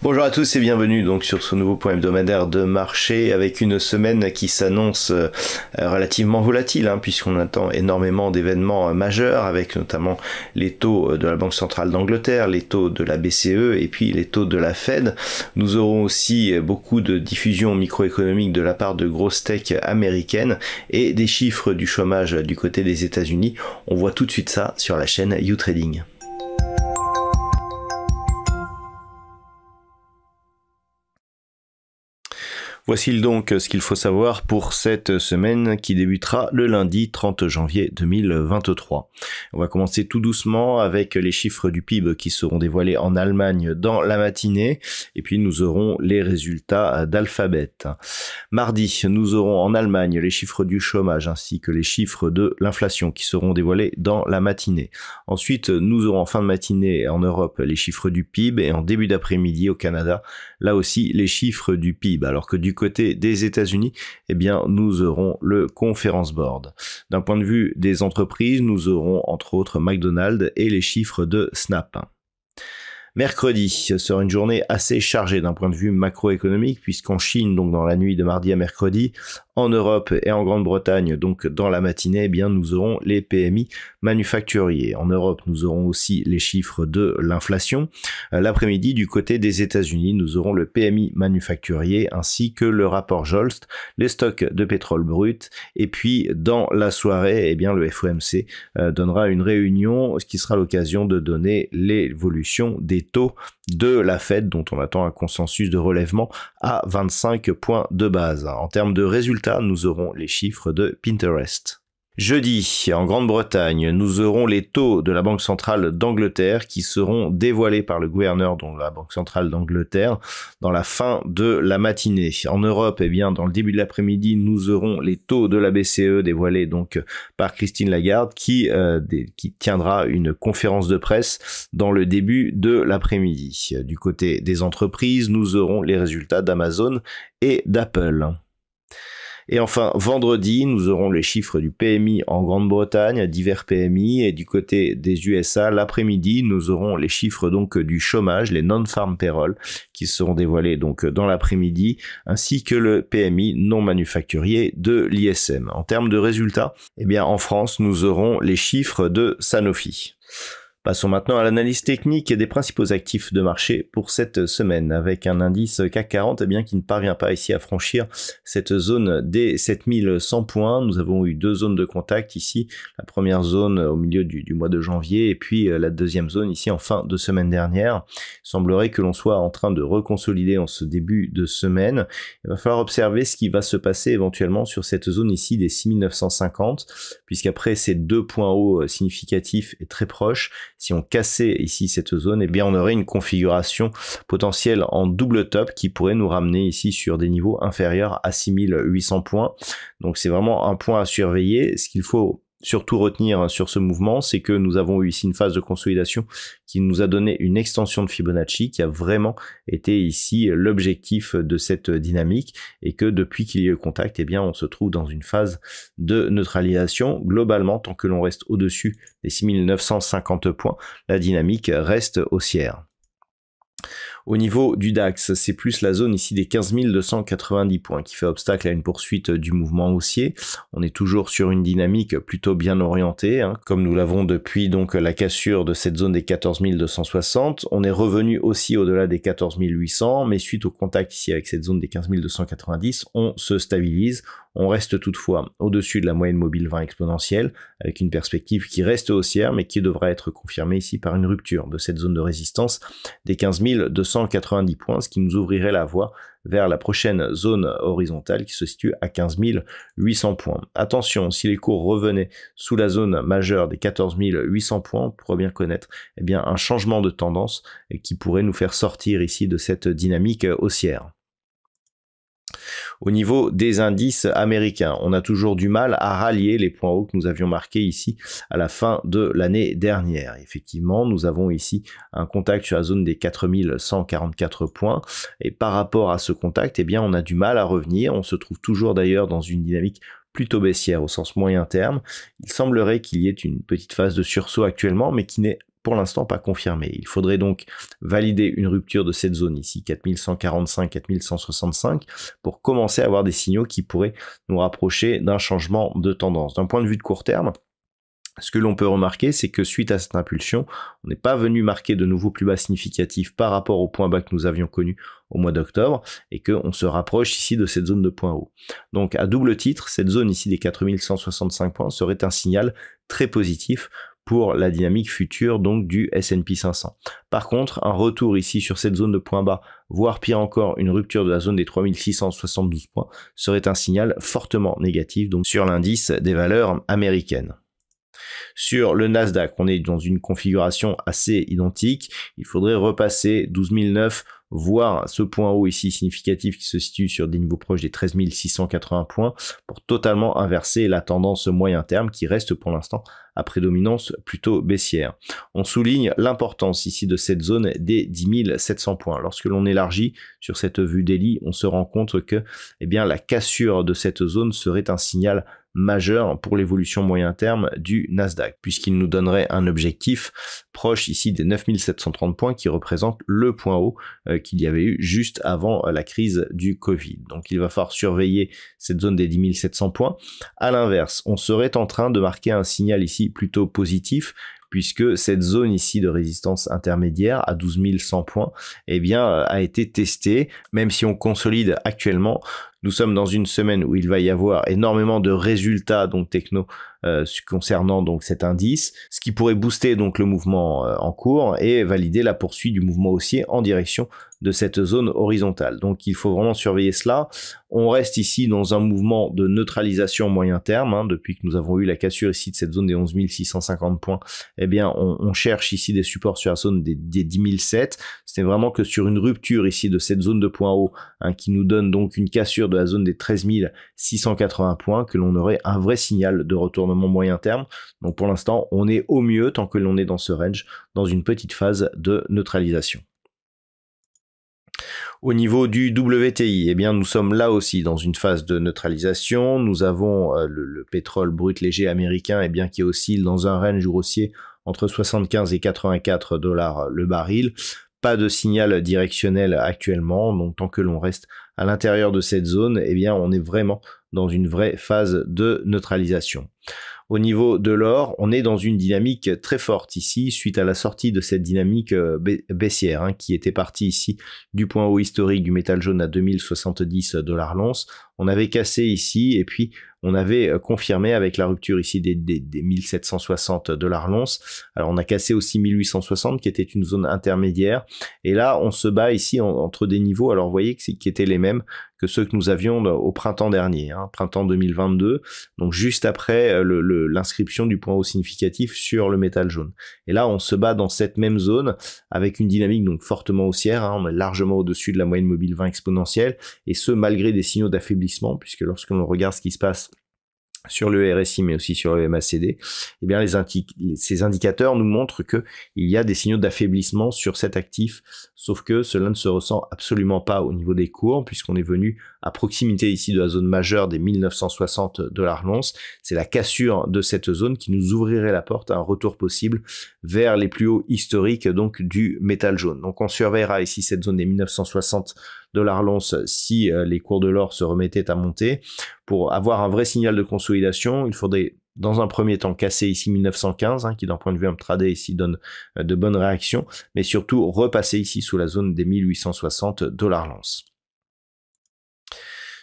Bonjour à tous et bienvenue donc sur ce nouveau point hebdomadaire de marché avec une semaine qui s'annonce relativement volatile puisqu'on attend énormément d'événements majeurs avec notamment les taux de la Banque centrale d'Angleterre, les taux de la BCE et puis les taux de la Fed. Nous aurons aussi beaucoup de diffusion microéconomique de la part de grosses tech américaines et des chiffres du chômage du côté des États-Unis. On voit tout de suite ça sur la chaîne YouTrading. Voici donc ce qu'il faut savoir pour cette semaine qui débutera le lundi 30 janvier 2023. On va commencer tout doucement avec les chiffres du PIB qui seront dévoilés en Allemagne dans la matinée et puis nous aurons les résultats d'Alphabet. Mardi, nous aurons en Allemagne les chiffres du chômage ainsi que les chiffres de l'inflation qui seront dévoilés dans la matinée. Ensuite, nous aurons en fin de matinée en Europe les chiffres du PIB et en début d'après-midi au Canada, là aussi les chiffres du PIB, alors que du côté des États-Unis, nous aurons le Conference Board. D'un point de vue des entreprises, nous aurons entre autres McDonald's et les chiffres de Snap. Mercredi sera une journée assez chargée d'un point de vue macroéconomique puisqu'en Chine, donc dans la nuit de mardi à mercredi, en Europe et en Grande-Bretagne, donc dans la matinée, nous aurons les PMI manufacturiers. En Europe, nous aurons aussi les chiffres de l'inflation. L'après-midi, du côté des États-Unis, nous aurons le PMI manufacturier ainsi que le rapport Jolst, les stocks de pétrole brut. Et puis, dans la soirée, le FOMC donnera une réunion, ce qui sera l'occasion de donner l'évolution des taux de la Fed, dont on attend un consensus de relèvement à 25 points de base. En termes de résultats, nous aurons les chiffres de Pinterest. Jeudi, en Grande-Bretagne, nous aurons les taux de la Banque centrale d'Angleterre qui seront dévoilés par le gouverneur de la Banque centrale d'Angleterre dans la fin de la matinée. En Europe, dans le début de l'après-midi, nous aurons les taux de la BCE dévoilés donc par Christine Lagarde qui tiendra une conférence de presse dans le début de l'après-midi. Du côté des entreprises, nous aurons les résultats d'Amazon et d'Apple. Et enfin, vendredi, nous aurons les chiffres du PMI en Grande-Bretagne, divers PMI, et du côté des USA, l'après-midi, nous aurons les chiffres donc du chômage, les non-farm payroll, qui seront dévoilés donc dans l'après-midi, ainsi que le PMI non manufacturier de l'ISM. En termes de résultats, en France, nous aurons les chiffres de Sanofi. Passons maintenant à l'analyse technique des principaux actifs de marché pour cette semaine, avec un indice CAC 40 qui ne parvient pas ici à franchir cette zone des 7100 points. Nous avons eu deux zones de contact ici, la première zone au milieu du mois de janvier et puis la deuxième zone ici en fin de semaine dernière. Il semblerait que l'on soit en train de reconsolider en ce début de semaine. Il va falloir observer ce qui va se passer éventuellement sur cette zone ici des 6950, puisqu'après ces deux points hauts significatifs et très proches, si on cassait ici cette zone, on aurait une configuration potentielle en double top qui pourrait nous ramener ici sur des niveaux inférieurs à 6800 points. Donc c'est vraiment un point à surveiller. Ce qu'il faut surtout retenir sur ce mouvement, c'est que nous avons eu ici une phase de consolidation qui nous a donné une extension de Fibonacci qui a vraiment été ici l'objectif de cette dynamique et que depuis qu'il y a eu contact, on se trouve dans une phase de neutralisation. Globalement, tant que l'on reste au-dessus des 6950 points, la dynamique reste haussière. Au niveau du DAX, c'est plus la zone ici des 15 290 points qui fait obstacle à une poursuite du mouvement haussier. On est toujours sur une dynamique plutôt bien orientée, comme nous l'avons depuis donc la cassure de cette zone des 14 260. On est revenu aussi au-delà des 14 800, mais suite au contact ici avec cette zone des 15 290, on se stabilise. On reste toutefois au-dessus de la moyenne mobile 20 exponentielle, avec une perspective qui reste haussière, mais qui devra être confirmée ici par une rupture de cette zone de résistance des 15 290 points, ce qui nous ouvrirait la voie vers la prochaine zone horizontale qui se situe à 15 800 points. Attention, si les cours revenaient sous la zone majeure des 14 800 points, on pourrait bien connaître un changement de tendance qui pourrait nous faire sortir ici de cette dynamique haussière. Au niveau des indices américains, on a toujours du mal à rallier les points hauts que nous avions marqués ici à la fin de l'année dernière. Effectivement, nous avons ici un contact sur la zone des 4144 points et par rapport à ce contact, on a du mal à revenir. On se trouve toujours d'ailleurs dans une dynamique plutôt baissière au sens moyen terme. Il semblerait qu'il y ait une petite phase de sursaut actuellement, mais qui n'est pour l'instant pas confirmée. Il faudrait donc valider une rupture de cette zone ici, 4145, 4165, pour commencer à avoir des signaux qui pourraient nous rapprocher d'un changement de tendance. D'un point de vue de court terme, ce que l'on peut remarquer, c'est que suite à cette impulsion, on n'est pas venu marquer de nouveaux plus bas significatifs par rapport au point bas que nous avions connu au mois d'octobre, et qu'on se rapproche ici de cette zone de point haut. Donc à double titre, cette zone ici des 4165 points serait un signal très positif pour la dynamique future donc du S&P 500. Par contre, un retour ici sur cette zone de point bas, voire pire encore, une rupture de la zone des 3672 points, serait un signal fortement négatif donc sur l'indice des valeurs américaines. Sur le Nasdaq, on est dans une configuration assez identique. Il faudrait repasser 12009, voire ce point haut ici significatif qui se situe sur des niveaux proches des 13 680 points pour totalement inverser la tendance moyen terme qui reste pour l'instant à prédominance plutôt baissière. On souligne l'importance ici de cette zone des 10 700 points. Lorsque l'on élargit sur cette vue daily, on se rend compte que la cassure de cette zone serait un signal majeur pour l'évolution moyen terme du Nasdaq, puisqu'il nous donnerait un objectif proche ici des 9730 points qui représente le point haut qu'il y avait eu juste avant la crise du Covid. Donc il va falloir surveiller cette zone des 10 700 points. À l'inverse, on serait en train de marquer un signal ici plutôt positif, puisque cette zone ici de résistance intermédiaire à 12 100 points a été testée, même si on consolide actuellement. Nous sommes dans une semaine où il va y avoir énormément de résultats donc techno concernant donc cet indice, ce qui pourrait booster donc le mouvement en cours et valider la poursuite du mouvement haussier en direction de cette zone horizontale. Donc il faut vraiment surveiller cela. On reste ici dans un mouvement de neutralisation moyen terme, depuis que nous avons eu la cassure ici de cette zone des 11 650 points. On cherche ici des supports sur la zone des 10 007. C'est vraiment que sur une rupture ici de cette zone de point haut, qui nous donne donc une cassure de la zone des 13 680 points, que l'on aurait un vrai signal de retournement moyen terme. Donc pour l'instant, on est au mieux, tant que l'on est dans ce range, dans une petite phase de neutralisation. Au niveau du WTI, nous sommes là aussi dans une phase de neutralisation. Nous avons le pétrole brut léger américain qui oscille dans un range haussier entre 75 et 84 dollars le baril. Pas de signal directionnel actuellement, donc tant que l'on reste à l'intérieur de cette zone, on est vraiment dans une vraie phase de neutralisation. Au niveau de l'or, on est dans une dynamique très forte ici, suite à la sortie de cette dynamique baissière, qui était partie ici du point haut historique du métal jaune à 2070 dollars l'once. On avait cassé ici et puis on avait confirmé avec la rupture ici des 1760 dollars l'once. Alors on a cassé aussi 1860 qui était une zone intermédiaire et là on se bat ici entre des niveaux, alors vous voyez qui étaient les mêmes que ceux que nous avions au printemps dernier, printemps 2022, donc juste après l'inscription du point haut significatif sur le métal jaune. Et là on se bat dans cette même zone avec une dynamique donc fortement haussière, on est largement au-dessus de la moyenne mobile 20 exponentielle, et ce malgré des signaux d'affaiblissement, puisque lorsque l'on regarde ce qui se passe sur le RSI mais aussi sur le MACD, ces indicateurs nous montrent que il y a des signaux d'affaiblissement sur cet actif, sauf que cela ne se ressent absolument pas au niveau des cours, puisqu'on est venu à proximité ici de la zone majeure des 1960 dollars l'once. C'est la cassure de cette zone qui nous ouvrirait la porte à un retour possible vers les plus hauts historiques donc du métal jaune. Donc on surveillera ici cette zone des 1960 dollars l'once si les cours de l'or se remettaient à monter. Pour avoir un vrai signal de consolidation, il faudrait dans un premier temps casser ici 1915, qui d'un point de vue intraday ici donne de bonnes réactions, mais surtout repasser ici sous la zone des 1860 dollars l'once.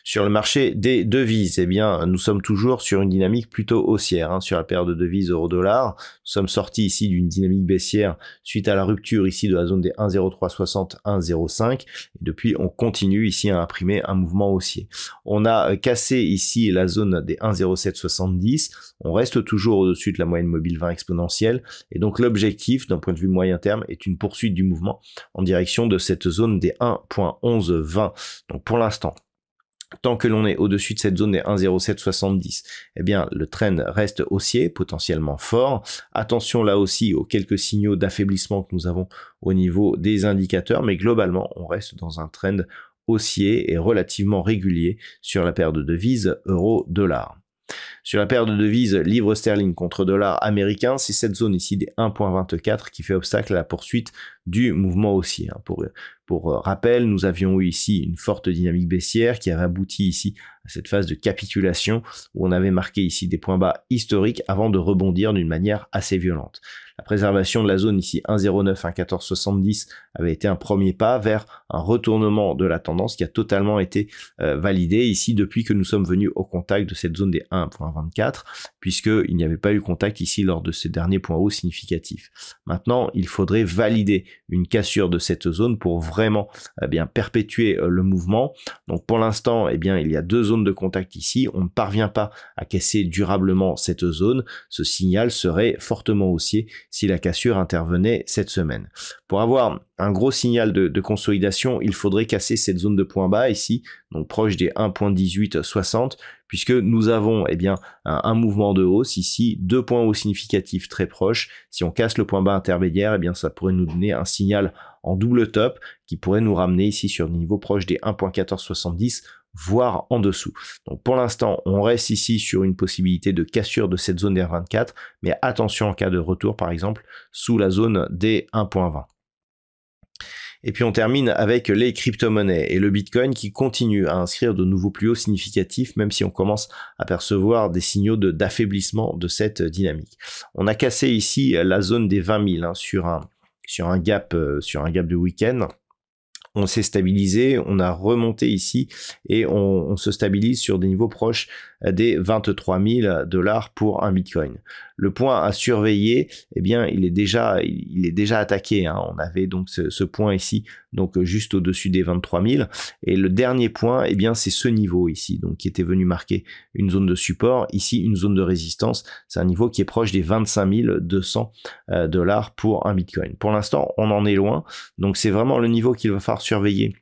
Sur le marché des devises, nous sommes toujours sur une dynamique plutôt haussière, sur la paire de devises euro-dollar. Nous sommes sortis ici d'une dynamique baissière suite à la rupture ici de la zone des 1,0360, 1,05. Et depuis, on continue ici à imprimer un mouvement haussier. On a cassé ici la zone des 1,0770. On reste toujours au-dessus de la moyenne mobile 20 exponentielle. Et donc, l'objectif, d'un point de vue moyen terme, est une poursuite du mouvement en direction de cette zone des 1,1120. Donc, pour l'instant, tant que l'on est au-dessus de cette zone des 1,0770, le trend reste haussier, potentiellement fort. Attention là aussi aux quelques signaux d'affaiblissement que nous avons au niveau des indicateurs, mais globalement, on reste dans un trend haussier et relativement régulier sur la paire de devises euro-dollar. Sur la paire de devises livre sterling contre dollar américain, c'est cette zone ici des 1.24 qui fait obstacle à la poursuite du mouvement haussier. Pour rappel, nous avions eu ici une forte dynamique baissière qui avait abouti ici à cette phase de capitulation où on avait marqué ici des points bas historiques avant de rebondir d'une manière assez violente. La préservation de la zone ici 1,09, 1,1470 avait été un premier pas vers un retournement de la tendance qui a totalement été validé ici depuis que nous sommes venus au contact de cette zone des 1.24 puisqu'il n'y avait pas eu contact ici lors de ces derniers points hauts significatifs. Maintenant, il faudrait valider une cassure de cette zone pour vraiment perpétuer le mouvement. Donc pour l'instant, il y a deux zones de contact ici. On ne parvient pas à casser durablement cette zone. Ce signal serait fortement haussier si la cassure intervenait cette semaine. Pour avoir un gros signal de consolidation, il faudrait casser cette zone de point bas ici, donc proche des 1.1860, puisque nous avons un mouvement de hausse ici, deux points hauts significatifs très proches. Si on casse le point bas intermédiaire, ça pourrait nous donner un signal en double top qui pourrait nous ramener ici sur des niveaux proches des 1.1470, voire en dessous. Donc pour l'instant, on reste ici sur une possibilité de cassure de cette zone des 24, mais attention en cas de retour par exemple sous la zone des 1.20. Et puis on termine avec les crypto-monnaies et le Bitcoin qui continue à inscrire de nouveaux plus hauts significatifs même si on commence à percevoir des signaux d'affaiblissement de cette dynamique. On a cassé ici la zone des 20 000 sur un gap de week-end. On s'est stabilisé, on a remonté ici et on se stabilise sur des niveaux proches des 23 000 $ pour un Bitcoin. Le point à surveiller, il est déjà attaqué. On avait donc ce point ici, donc juste au-dessus des 23 000. Et le dernier point, c'est ce niveau ici, donc qui était venu marquer une zone de support. Ici, une zone de résistance. C'est un niveau qui est proche des 25 200 $ pour un Bitcoin. Pour l'instant, on en est loin. Donc c'est vraiment le niveau qu'il va falloir surveiller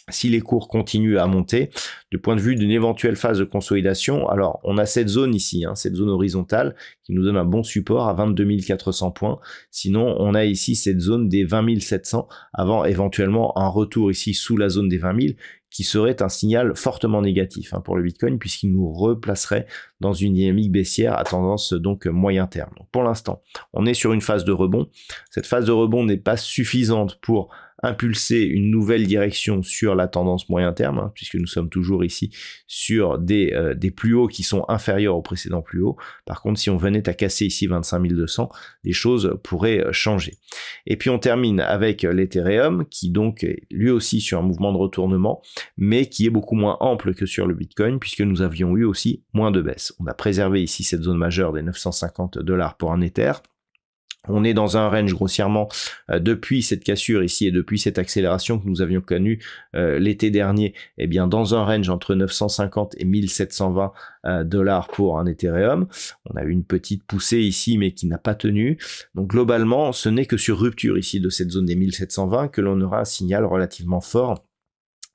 si les cours continuent à monter. Du point de vue d'une éventuelle phase de consolidation, alors on a cette zone ici, cette zone horizontale qui nous donne un bon support à 22 400 points. Sinon, on a ici cette zone des 20 700 avant éventuellement un retour ici sous la zone des 20 000 qui serait un signal fortement négatif pour le Bitcoin puisqu'il nous replacerait dans une dynamique baissière à tendance donc moyen terme. Donc pour l'instant, on est sur une phase de rebond. Cette phase de rebond n'est pas suffisante pour impulser une nouvelle direction sur la tendance moyen terme, puisque nous sommes toujours ici sur des plus hauts qui sont inférieurs aux précédents plus hauts. Par contre, si on venait à casser ici 25 200, les choses pourraient changer. Et puis on termine avec l'Ethereum, qui donc est lui aussi sur un mouvement de retournement, mais qui est beaucoup moins ample que sur le Bitcoin, puisque nous avions eu aussi moins de baisse. On a préservé ici cette zone majeure des 950 $ pour un Ether. On est dans un range grossièrement depuis cette cassure ici et depuis cette accélération que nous avions connue l'été dernier, dans un range entre 950 et 1720 $ pour un Ethereum. On a eu une petite poussée ici mais qui n'a pas tenu. Donc globalement, ce n'est que sur rupture ici de cette zone des 1720 que l'on aura un signal relativement fort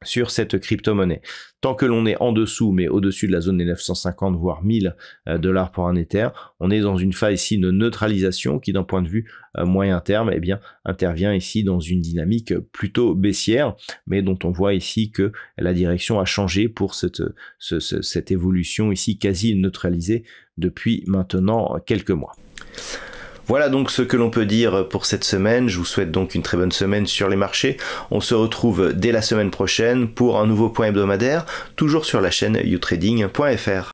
sur cette crypto-monnaie. Tant que l'on est en dessous, mais au-dessus de la zone des 950, voire 1000 $ pour un Ether, on est dans une phase ici de neutralisation qui, d'un point de vue moyen terme, intervient ici dans une dynamique plutôt baissière, mais dont on voit ici que la direction a changé pour cette évolution ici quasi neutralisée depuis maintenant quelques mois. Voilà donc ce que l'on peut dire pour cette semaine. Je vous souhaite donc une très bonne semaine sur les marchés. On se retrouve dès la semaine prochaine pour un nouveau point hebdomadaire, toujours sur la chaîne youtrading.fr.